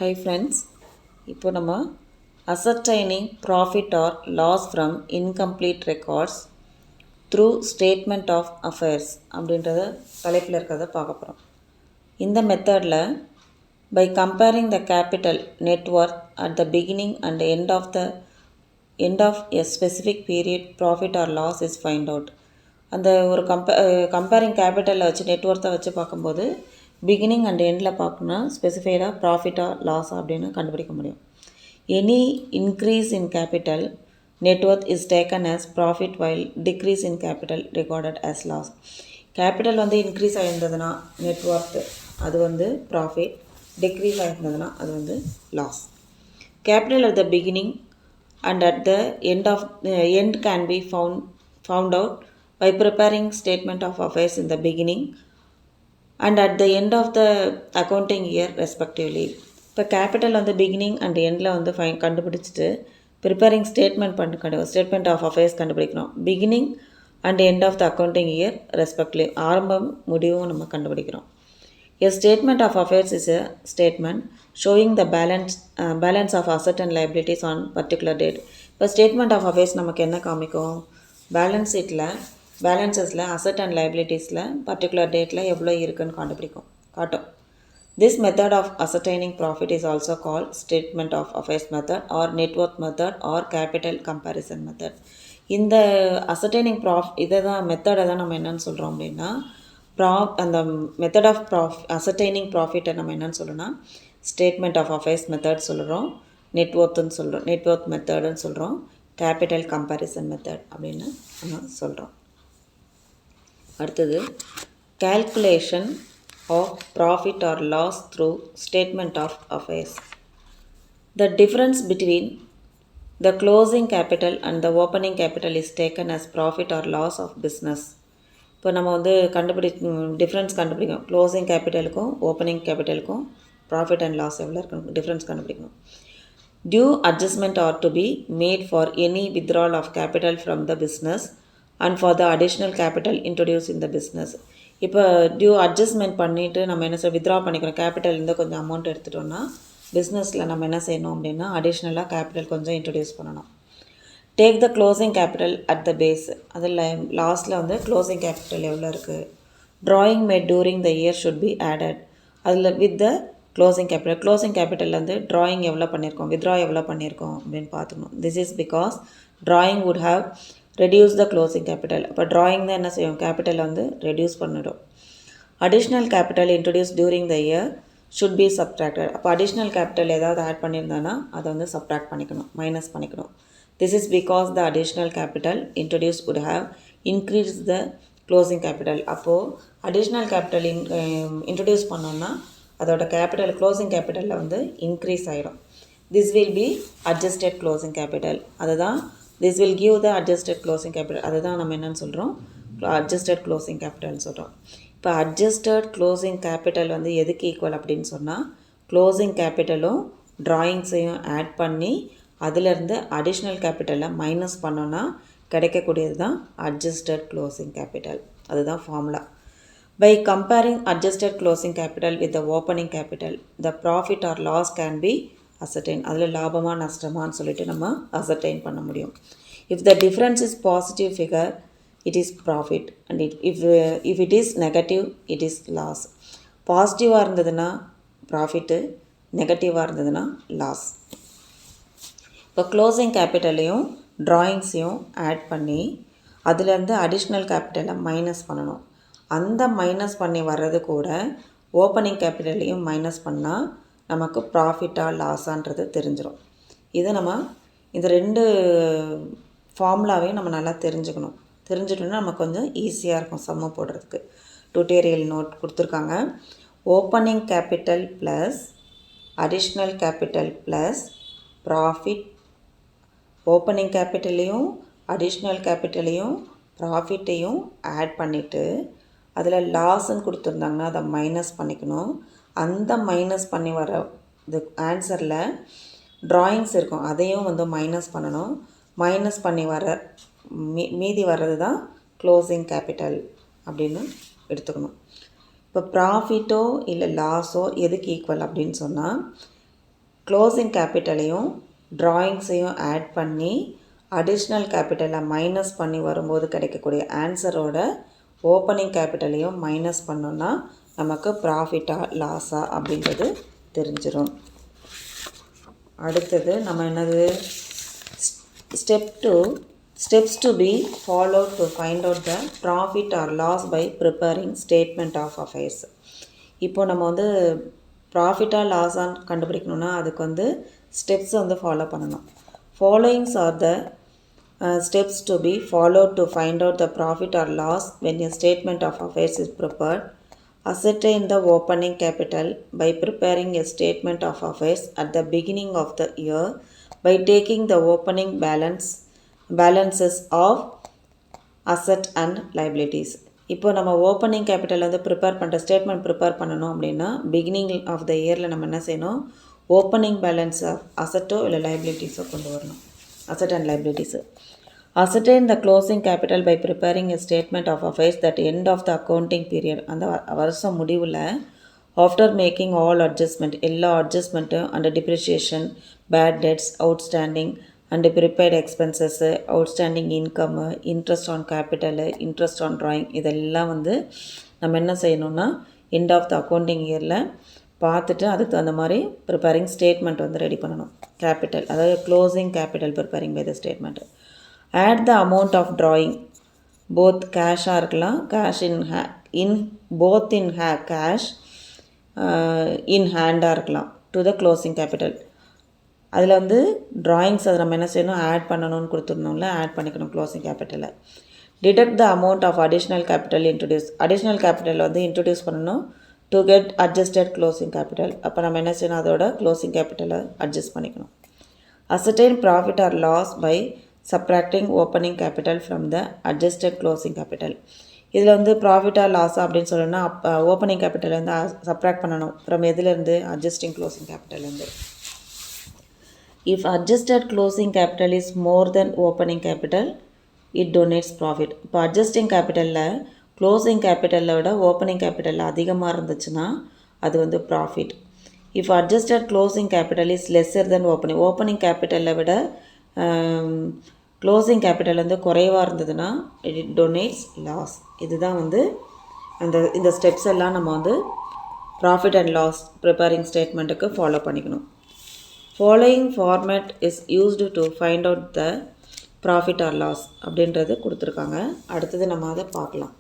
Hi friends, இப்போ நம்ம ascertaining profit or loss from incomplete records through statement of affairs அப்படின்றத தலைப்பில் இருக்கிறத பார்க்க போகிறோம். இந்த மெத்தடில் by comparing the capital net worth at the beginning and end of a specific period profit or loss is find out. அந்த ஒரு comparing கேபிட்டலில் வச்சு நெட்ஒர்த்தை வச்சு பார்க்கும்போது பிகினிங் அண்ட் எண்டில் பார்க்கணுன்னா ஸ்பெசிஃபைடாக ப்ராஃபிட்டா லாஸா அப்படின்னு கண்டுபிடிக்க முடியும். Any increase in capital net worth is taken as profit while decrease in capital recorded as loss. Capital வந்து இன்க்ரீஸ் ஆகிருந்ததுன்னா நெட்ஒர்த்து அது வந்து ப்ராஃபிட், டிக்ரீஸ் ஆகிருந்ததுன்னா அது வந்து loss. Capital at the beginning and at the end can be found out by preparing statement of affairs in the beginning and at the end of the accounting year respectively. இப்போ capital வந்து beginning and எண்டில் வந்து கண்டுபிடிச்சிட்டு preparing statement of affairs கண்டுபிடிக்கணும். Beginning and end of the accounting year respectively ஆரம்பம் முடிவும் நம்ம கண்டுபிடிக்கிறோம். A statement of affairs is a statement showing the balance of asset and liabilities on particular date. இப்போ statement of affairs நமக்கு என்ன காமிக்கும்? Balance பேலன்சஸில் asset and லைபிலிட்டிஸில் particular டேட்டில் எவ்வளோ இருக்குன்னு காட்டும். This method of ascertaining profit is also called statement of affairs method or net worth method or capital comparison method. இந்த ascertaining இதை தான் மெத்தடை தான் நம்ம என்னன்னு சொல்கிறோம் அப்படின்னா அந்த மெத்தட் ஆஃப் ascertaining ப்ராஃபிட்டை நம்ம என்னன்னு சொல்லணும்னா ஸ்டேட்மெண்ட் ஆஃப் அஃபேர்ஸ் மெத்தட் சொல்கிறோம், நெட்ஒர்த்துன்னு சொல்கிறோம், நெட்ஒர்த் மெத்தடுன்னு சொல்கிறோம், கேபிட்டல் கம்பேரிசன் மெத்தட் அப்படின்னு நம்ம சொல்கிறோம். அடுத்தது calculation of profit or loss through statement of affairs. The difference between the closing capital and the opening capital is taken as profit or loss of business. இப்போ நம்ம வந்து difference கண்டுபிடிக்கணும். Closing கேபிட்டலுக்கும் opening கேபிட்டலுக்கும் profit and loss எவ்வளோ இருக்கணும் difference கண்டுபிடிக்கணும். Due adjustment R to be made for any withdrawal of capital from the business and for the additional capital introduce in the business. இப்போ due adjustment பண்ணிவிட்டு நம்ம என்ன withdraw பண்ணிக்கிறோம், capital இருந்து கொஞ்சம் அமௌண்ட் எடுத்துட்டோம்னா பிஸ்னஸில் நம்ம என்ன செய்யணும் அப்படின்னா அடிஷ்னலாக கேபிட்டல் கொஞ்சம் இன்ட்ரடியூஸ் பண்ணணும். Take the closing capital at the base, அதில் லாஸ்ட்டில் வந்து க்ளோசிங் கேபிட்டல் எவ்வளோ இருக்குது. Drawing made during the year should be added, அதில் வித் த க்ளோசிங் கேபிட்டல் வந்து ட்ராயிங் எவ்வளோ பண்ணியிருக்கோம், வித்ட்ரா எவ்வளோ பண்ணியிருக்கோம் அப்படின்னு பார்த்துக்கணும். This is because drawing would have reduce the closing capital. அப்போ ட்ராயிங் தான் என்ன செய்யும், கேபிட்டலை வந்து ரெடியூஸ் பண்ணிடும். Additional capital introduce during the year should be subtracted. அப்போ அடிஷ்னல் கேபிட்டல் ஏதாவது ஆட் பண்ணியிருந்தானா அதை வந்து சப்ட்ராக்ட் பண்ணிக்கணும், மைனஸ் பண்ணிக்கணும். This is because the additional capital introduced would have increased the closing capital. அப்போது additional capital introduce பண்ணோன்னா அதோட கேபிட்டல் க்ளோசிங் கேபிட்டலில் வந்து இன்க்ரீஸ் ஆகிடும். This will be adjusted closing capital. அதுதான் this will give the adjusted closing capital. அதுதான் நம்ம என்னன்னு சொல்கிறோம், adjusted closing capitalன்னு சொல்கிறோம். இப்போ adjusted closing capital வந்து எதுக்கு ஈக்குவல் அப்படின்னு சொன்னால் க்ளோசிங் கேபிட்டலும் ட்ராயிங்ஸையும் ஆட் பண்ணி அதிலிருந்து அடிஷ்னல் கேபிட்டலில் மைனஸ் பண்ணோன்னா கிடைக்கக்கூடியது தான் அட்ஜஸ்டட் க்ளோசிங் கேபிட்டல். அதுதான் formula. By comparing adjusted closing capital with the opening capital the profit or loss can be ascertain. அதில் லாபமாக நஷ்டமானு சொல்லிட்டு நம்ம அசர்டைன் பண்ண முடியும். If the difference is positive figure it is profit and if it is negative it is loss. பாசிட்டிவாக இருந்ததுன்னா profit, நெகட்டிவாக இருந்ததுன்னா லாஸ். இப்போ க்ளோசிங் கேபிட்டலையும் ட்ராயிங்ஸையும் ஆட் பண்ணி அதிலேருந்து அடிஷ்னல் கேபிட்டலை மைனஸ் பண்ணணும். அந்த மைனஸ் பண்ணி வர்றது கூட ஓப்பனிங் கேபிட்டலையும் மைனஸ் பண்ணால் நமக்கு ப்ராஃபிட்டாக லாஸான்றது தெரிஞ்சிடும். இது நம்ம இந்த ரெண்டு ஃபார்முலாவையும் நம்ம நல்லா தெரிஞ்சுட்டோன்னா நமக்கு கொஞ்சம் ஈஸியாக இருக்கும் சம்மு போடுறதுக்கு. டுட்டோரியல் நோட் கொடுத்துருக்காங்க. Opening capital plus additional capital plus profit. Opening கேபிட்டலையும் additional கேபிட்டலையும் ப்ராஃபிட்டையும் add பண்ணிவிட்டு அதில் லாஸ்ன்னு கொடுத்துருந்தாங்கன்னா அதை மைனஸ் பண்ணிக்கணும். அந்த மைனஸ் பண்ணி வர இது ஆன்சரில் ட்ராயிங்ஸ் இருக்கும், அதையும் வந்து மைனஸ் பண்ணணும். மைனஸ் பண்ணி வர மீதி வர்றது தான் க்ளோசிங் கேபிட்டல் அப்படின்னு எடுத்துக்கணும். இப்போ ப்ராஃபிட்டோ இல்லை லாஸோ எதுக்கு ஈக்குவல் அப்படின்னு சொன்னால் க்ளோசிங் கேபிட்டலையும் ட்ராயிங்ஸையும் ஆட் பண்ணி அடிஷ்னல் கேபிட்டலை மைனஸ் பண்ணி வரும்போது கிடைக்கக்கூடிய ஆன்சரோட ஓப்பனிங் கேபிட்டலையும் மைனஸ் பண்ணோன்னா நமக்கு ப்ராஃபிட்டா லாஸா அப்படின்றது தெரிஞ்சிடும். அடுத்தது நம்ம என்னது steps to be followed to find out the profit or loss by preparing statement of affairs. இப்போ நம்ம வந்து ப்ராஃபிட்டாக லாஸான்னு கண்டுபிடிக்கணுன்னா அதுக்கு வந்து ஸ்டெப்ஸ் வந்து ஃபாலோ பண்ணணும். Followings R the steps to be followed to find out the profit or loss when a statement of affairs is prepared. Ascertain the opening capital by preparing a statement of affairs at the beginning of the year by taking the opening balances of asset and liabilities. இப்போ நம்ம opening capital வந்து statement prepare பண்ணணும் அப்படின்னா beginning of the இயரில் நம்ம என்ன செய்யணும், opening balance of அசட்டோ இல்லை லைபிலிட்டிஸோ கொண்டு வரணும். Asset and லைபிலிட்டிஸு. Ascertain the closing capital by preparing a statement of affairs at the end of the accounting period. அந்த வருஷம் முடிவில் ஆஃப்டர் மேக்கிங் ஆல் அட்ஜஸ்ட்மெண்ட் எல்லா அட்ஜஸ்ட்மெண்ட்டும் and depreciation, bad debts, outstanding and prepared expenses, outstanding income, interest on capital, interest on drawing, இதெல்லாம் வந்து நம்ம என்ன செய்யணும்னா end of the accounting இயரில் பார்த்துட்டு அதுக்கு தகுந்த மாதிரி ப்ரிப்பேரிங் ஸ்டேட்மெண்ட் வந்து ரெடி பண்ணணும். கேபிட்டல் அதாவது closing capital preparing by the statement. Add the amount of drawing, both cash-ஆக இருக்கலாம், cash in hand-ஆக இருக்கலாம், to the closing capital. அதில் வந்து drawings அதை நம்ம என்ன செய்யணும், ஆட் பண்ணணும்னு கொடுத்துருந்தோம்ல, ஆட் பண்ணிக்கணும் closing கேபிட்டலை. Deduct the amount of additional capital introduce. additional capital வந்து இன்ட்ரடியூஸ் பண்ணணும் to get adjusted closing capital. அப்போ நம்ம என்ன செய்யணும், அதோட க்ளோசிங் கேபிட்டலை அட்ஜஸ்ட் பண்ணிக்கணும். Ascertain profit or loss by subtracting opening capital from the adjusted closing capital. இதில் வந்து ப்ராஃபிட்டா லாஸா அப்படின்னு சொல்லணும்னா ஓப்பனிங் கேபிட்டல் வந்து சப்ராக்ட் பண்ணணும் ஃப்ரம் எதுலேருந்து, adjusting closing கேபிட்டல்லேருந்து. If adjusted closing capital is more then opening capital it donates profit. இப்போ adjusting கேபிட்டலில் closing கேபிட்டலை விட opening கேபிட்டலில் அதிகமாக இருந்துச்சுன்னா அது வந்து profit. If adjusted closing capital is lesser then opening கேபிட்டலை விட க்ளோசிங் கேபிட்டல் வந்து குறைவாக இருந்ததுன்னா இட் டொனேட்ஸ் லாஸ். இதுதான் வந்து இந்த ஸ்டெப்ஸ் எல்லாம் நம்ம வந்து profit and loss preparing ஸ்டேட்மெண்ட்டுக்கு follow பண்ணிக்கணும். Following format is used to find out the profit or loss அப்படின்றது கொடுத்துருக்காங்க. அடுத்தது நம்ம அதை பார்க்கலாம்.